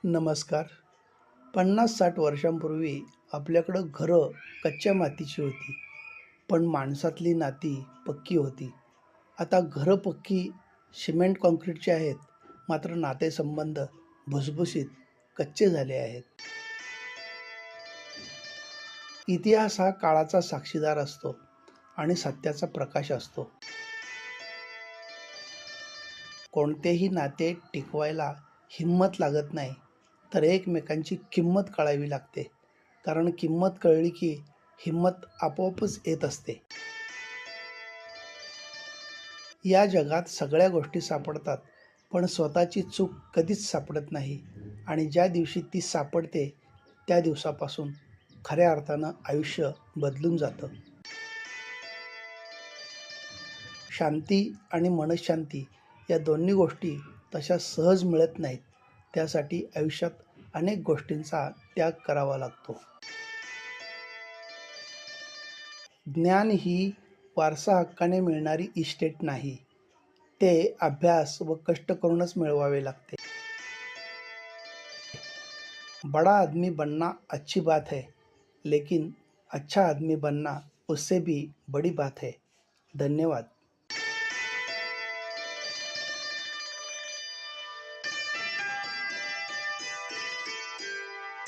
नमस्कार. 50-60 वर्षांपूर्वी आपल्याकडं घरं कच्च्या मातीची होती, पण माणसातली नाती पक्की होती. आता घरं पक्की सिमेंट काँक्रीटची आहेत, मात्र नातेसंबंध भुसभुशीत, कच्चे झाले आहेत. इतिहास हा काळाचा साक्षीदार असतो आणि सत्याचा प्रकाश असतो. कोणतेही नाते टिकवायला हिंमत लागत नाही, तर एकमेकांची किंमत कळावी लागते. कारण किंमत कळली की हिंमत आपोआपच येत असते. या जगात सगळ्या गोष्टी सापडतात, पण स्वतःची चूक कधीच सापडत नाही. आणि ज्या दिवशी ती सापडते, त्या दिवसापासून खऱ्या अर्थानं आयुष्य बदलून जातं. शांती आणि मनःशांती या दोन्ही गोष्टी तशा सहज मिळत नाहीत. त्यासाठी आयुष्यात अनेक गोष्टींचा त्याग करावा लागतो. ज्ञान ही वारसा हक्काने मिळणारी इस्टेट नाही. ते अभ्यास व कष्ट करूनच मिळवावे लागते. बड़ा आदमी बनना अच्छी बात है, लेकिन अच्छा आदमी बनना उससे भी बड़ी बात है. धन्यवाद.